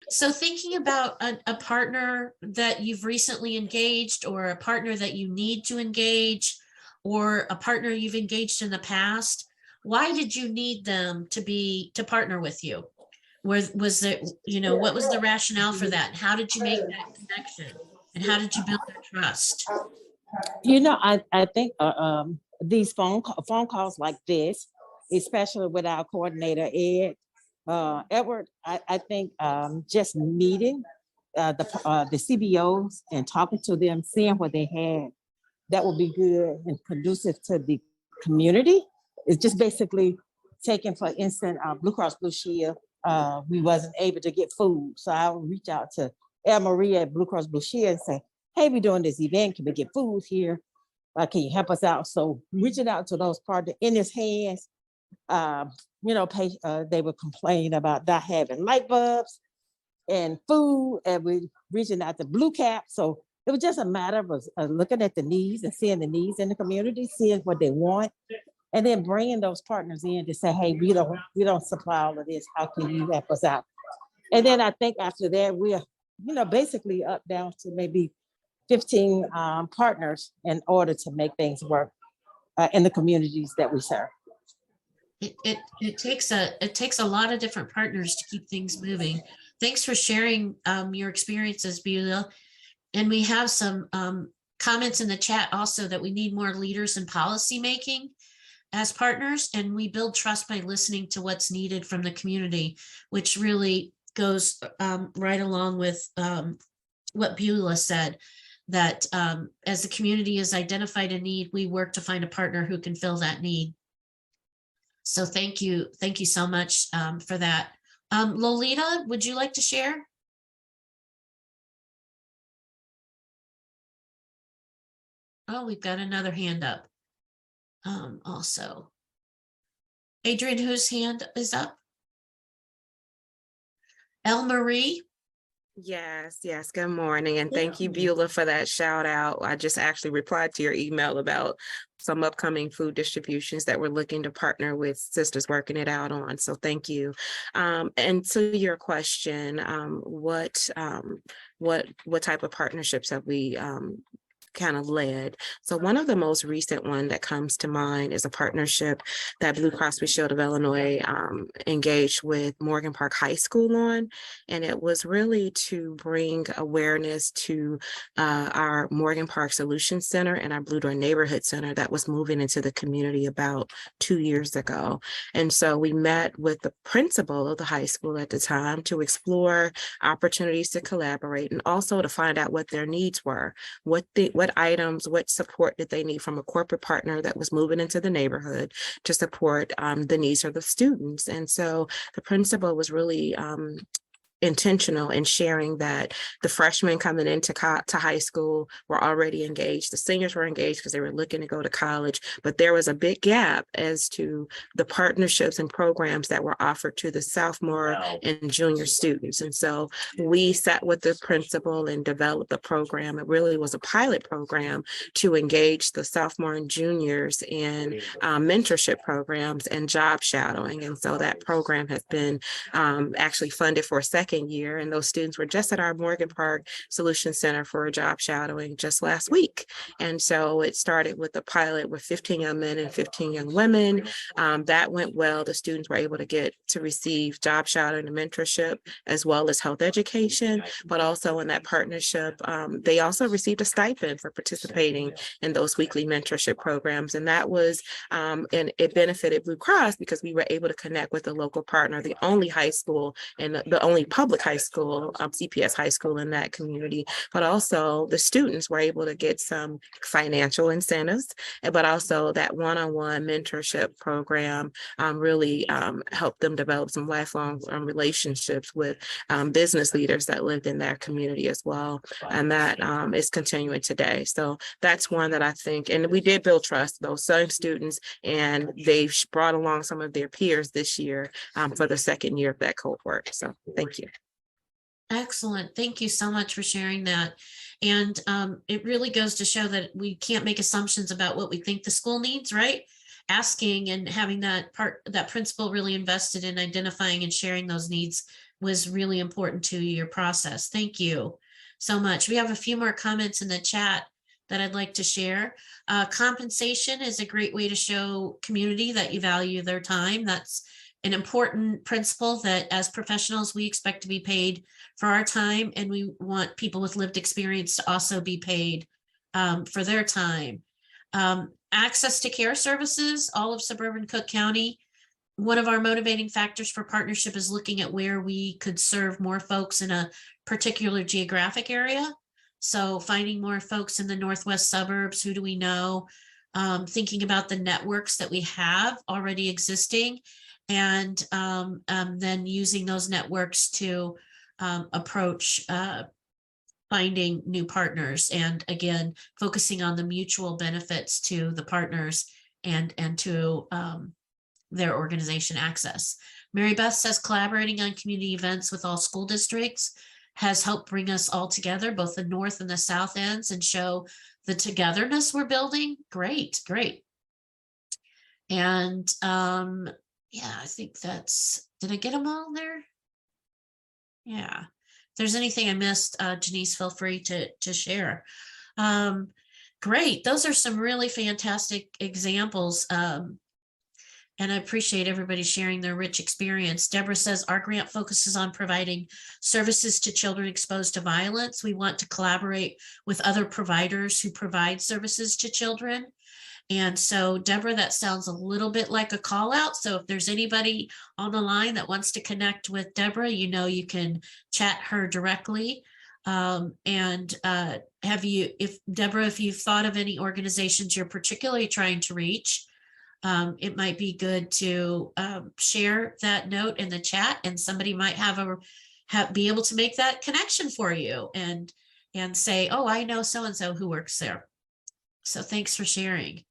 So thinking about a partner that you've recently engaged, or a partner that you need to engage, or a partner you've engaged in the past, why did you need them to partner with you? Was there, what was the rationale for that? And how did you make that connection? And how did you build their trust? I think these phone calls like this, especially with our coordinator Ed Edward, I think just meeting the CBOs and talking to them, seeing what they had, that would be good and conducive to the community. It's just basically taking, for instance, Blue Cross Blue Shield. We wasn't able to get food, so I would reach out to El Maria at Blue Cross Blue Shield and say, "Hey, we're doing this event. Can we get food here? Can you help us out?" So reaching out to those partners in his hands, they would complain about not having light bulbs and food, and we reaching out to Blue Cap. So it was just a matter of looking at the needs and seeing the needs in the community, seeing what they want, and then bringing those partners in to say, "Hey, we don't supply all of this. How can you help us out?" And then I think after that, we're basically up down to maybe 15 partners in order to make things work in the communities that we serve. It takes a lot of different partners to keep things moving. Thanks for sharing your experiences, Beulah. And we have some comments in the chat also that we need more leaders in policy making as partners, and we build trust by listening to what's needed from the community, which really goes right along with what Beulah said, that as the community has identified a need, we work to find a partner who can fill that need. So thank you so much for that. Lolita, would you like to share? Oh, we've got another hand up. Also, Adrian, whose hand is up? El Marie. Yes, yes. Good morning. And thank you, Beulah, for that shout out. I just actually replied to your email about some upcoming food distributions that we're looking to partner with Sisters Working It Out on. So thank you. And to your question, what type of partnerships have we kind of led? So one of the most recent one that comes to mind is a partnership that Blue Cross Blue Shield of Illinois engaged with Morgan Park High School on, and it was really to bring awareness to our Morgan Park Solutions Center and our Blue Door Neighborhood Center that was moving into the community about 2 years ago. And so we met with the principal of the high school at the time to explore opportunities to collaborate and also to find out what their needs were, what items, what support did they need from a corporate partner that was moving into the neighborhood to support the needs of the students. And so the principal was really intentional in sharing that the freshmen coming into high school were already engaged. The seniors were engaged because they were looking to go to college, but there was a big gap as to the partnerships and programs that were offered to the sophomore and junior students. And so we sat with the principal and developed a program. It really was a pilot program to engage the sophomore and juniors in mentorship programs and job shadowing. And so that program has been actually funded for a second year, and those students were just at our Morgan Park Solutions Center for a job shadowing just last week. And so it started with a pilot with 15 young men and 15 young women. That went well. The students were able to receive job shadowing and mentorship, as well as health education, but also in that partnership, they also received a stipend for participating in those weekly mentorship programs. And that was, and it benefited Blue Cross because we were able to connect with a local partner, the only high school and the only public high school, CPS high school in that community, but also the students were able to get some financial incentives, but also that one-on-one mentorship program really helped them develop some lifelong relationships with business leaders that lived in their community as well. And that is continuing today. So that's one that I think, and we did build trust, those same students, and they've brought along some of their peers this year for the second year of that cohort. So thank you. Excellent. Thank you so much for sharing that. And it really goes to show that we can't make assumptions about what we think the school needs, right? Asking and having that principal really invested in identifying and sharing those needs was really important to your process. Thank you so much. We have a few more comments in the chat that I'd like to share. Compensation is a great way to show community that you value their time. That's an important principle, that as professionals, we expect to be paid for our time, and we want people with lived experience to also be paid for their time. Access to care services, all of suburban Cook County. One of our motivating factors for partnership is looking at where we could serve more folks in a particular geographic area. So finding more folks in the northwest suburbs, who do we know? Thinking about the networks that we have already existing, and then using those networks to approach finding new partners, and again, focusing on the mutual benefits to the partners and to their organization access. Mary Beth says collaborating on community events with all school districts has helped bring us all together, both the north and the south ends, and show the togetherness we're building. Great, great. And yeah, I think that's, did I get them all there? Yeah. If there's anything I missed, Janice, feel free to share. Great. Those are some really fantastic examples. And I appreciate everybody sharing their rich experience. Deborah says our grant focuses on providing services to children exposed to violence. We want to collaborate with other providers who provide services to children. And so, Deborah, that sounds a little bit like a call out. So if there's anybody on the line that wants to connect with Deborah, you know, you can chat her directly. Have you, Deborah, if you've thought of any organizations you're particularly trying to reach, it might be good to share that note in the chat, and somebody might be able to make that connection for you and say, oh, I know so-and-so who works there. So thanks for sharing.